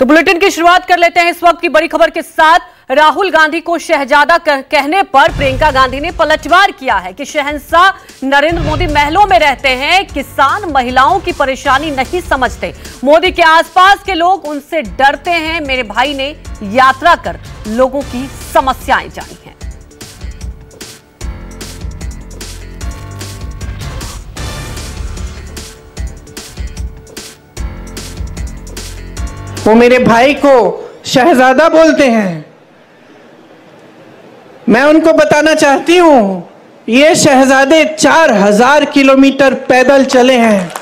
तो बुलेटिन की शुरुआत कर लेते हैं इस वक्त की बड़ी खबर के साथ। राहुल गांधी को शहजादा कहने पर प्रियंका गांधी ने पलटवार किया है कि शहंशाह नरेंद्र मोदी महलों में रहते हैं, किसान महिलाओं की परेशानी नहीं समझते, मोदी के आसपास के लोग उनसे डरते हैं। मेरे भाई ने यात्रा कर लोगों की समस्याएं जानी हैं। वो मेरे भाई को शहजादा बोलते हैं। मैं उनको बताना चाहती हूं, ये शहजादे 4000 किलोमीटर पैदल चले हैं।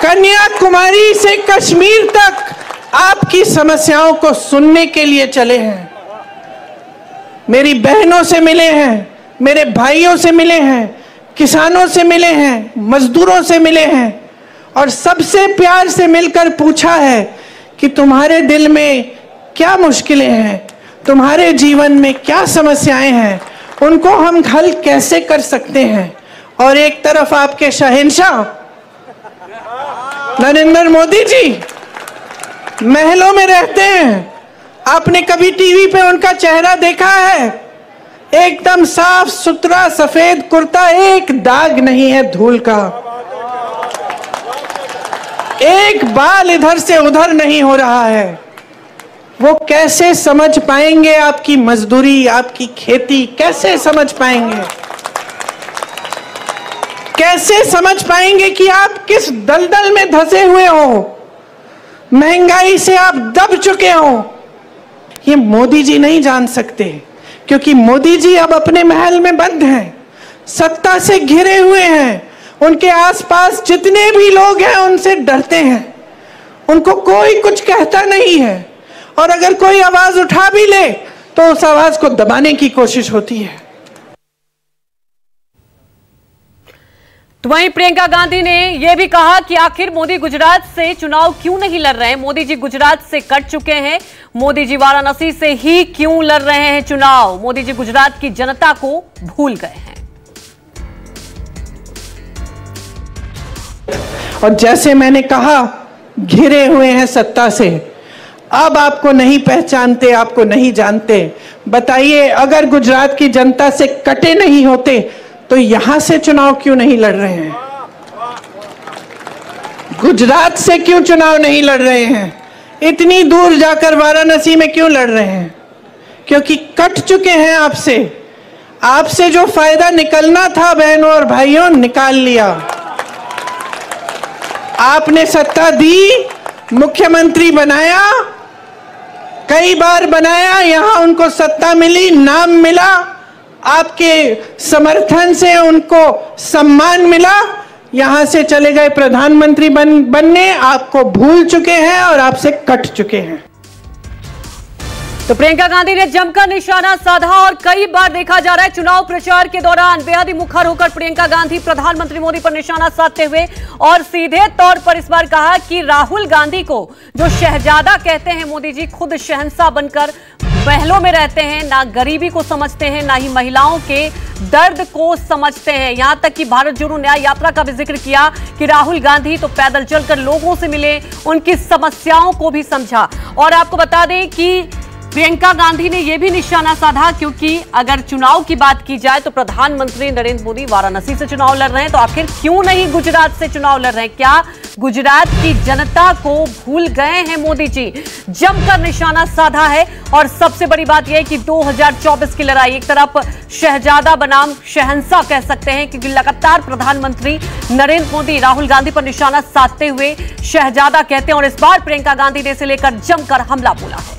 कन्याकुमारी से कश्मीर तक आपकी समस्याओं को सुनने के लिए चले हैं। मेरी बहनों से मिले हैं, मेरे भाइयों से मिले हैं, किसानों से मिले हैं, मजदूरों से मिले हैं और सबसे प्यार से मिलकर पूछा है कि तुम्हारे दिल में क्या मुश्किलें हैं, तुम्हारे जीवन में क्या समस्याएं हैं, उनको हम हल कैसे कर सकते हैं। और एक तरफ आपके शहंशाह नरेंद्र मोदी जी महलों में रहते हैं। आपने कभी टीवी पे उनका चेहरा देखा है? एकदम साफ सुथरा सफेद कुर्ता, एक दाग नहीं है धूल का, एक बाल इधर से उधर नहीं हो रहा है। वो कैसे समझ पाएंगे आपकी मजदूरी, आपकी खेती? कैसे समझ पाएंगे? कैसे समझ पाएंगे कि आप किस दलदल में धंसे हुए हो, महंगाई से आप दब चुके हो? ये मोदी जी नहीं जान सकते, क्योंकि मोदी जी अब अपने महल में बंद हैं, सत्ता से घिरे हुए हैं। उनके आसपास जितने भी लोग हैं उनसे डरते हैं, उनको कोई कुछ कहता नहीं है, और अगर कोई आवाज उठा भी ले तो उस आवाज को दबाने की कोशिश होती है। तो वहीं प्रियंका गांधी ने यह भी कहा कि आखिर मोदी गुजरात से चुनाव क्यों नहीं लड़ रहे हैं। मोदी जी गुजरात से कट चुके हैं, मोदी जी वाराणसी से ही क्यों लड़ रहे हैं चुनाव? मोदी जी गुजरात की जनता को भूल गए हैं। और जैसे मैंने कहा, घिरे हुए हैं सत्ता से, अब आपको नहीं पहचानते, आपको नहीं जानते। बताइए, अगर गुजरात की जनता से कटे नहीं होते तो यहां से चुनाव क्यों नहीं लड़ रहे हैं? गुजरात से क्यों चुनाव नहीं लड़ रहे हैं? इतनी दूर जाकर वाराणसी में क्यों लड़ रहे हैं? क्योंकि कट चुके हैं आपसे। आपसे जो फायदा निकलना था बहनों और भाइयों, निकाल लिया। आपने सत्ता दी, मुख्यमंत्री बनाया, कई बार बनाया, यहां उनको सत्ता मिली, नाम मिला, आपके समर्थन से उनको सम्मान मिला, यहां से चले गए प्रधानमंत्री बनने, आपको भूल चुके हैं और आपसे कट चुके हैं। तो प्रियंका गांधी ने जमकर निशाना साधा और कई बार देखा जा रहा है चुनाव प्रचार के दौरान बेहद ही मुखर होकर प्रियंका गांधी प्रधानमंत्री मोदी पर निशाना साधते हुए और सीधे तौर पर इस बार कहा कि राहुल गांधी को जो शहजादा कहते हैं मोदी जी, खुद शहंशाह बनकर महलों में रहते हैं, ना गरीबी को समझते हैं, ना ही महिलाओं के दर्द को समझते हैं। यहां तक कि भारत जोड़ो न्याय यात्रा का भी जिक्र किया कि राहुल गांधी तो पैदल चलकर लोगों से मिले, उनकी समस्याओं को भी समझा। और आपको बता दें कि प्रियंका गांधी ने यह भी निशाना साधा, क्योंकि अगर चुनाव की बात की जाए तो प्रधानमंत्री नरेंद्र मोदी वाराणसी से चुनाव लड़ रहे हैं, तो आखिर क्यों नहीं गुजरात से चुनाव लड़ रहे हैं? क्या गुजरात की जनता को भूल गए हैं मोदी जी? जमकर निशाना साधा है। और सबसे बड़ी बात यह है कि 2024 की लड़ाई, एक तरफ शहजादा बनाम शहंशाह कह सकते हैं, क्योंकि लगातार प्रधानमंत्री नरेंद्र मोदी राहुल गांधी पर निशाना साधते हुए शहजादा कहते हैं, और इस बार प्रियंका गांधी ने इसे लेकर जमकर हमला बोला है।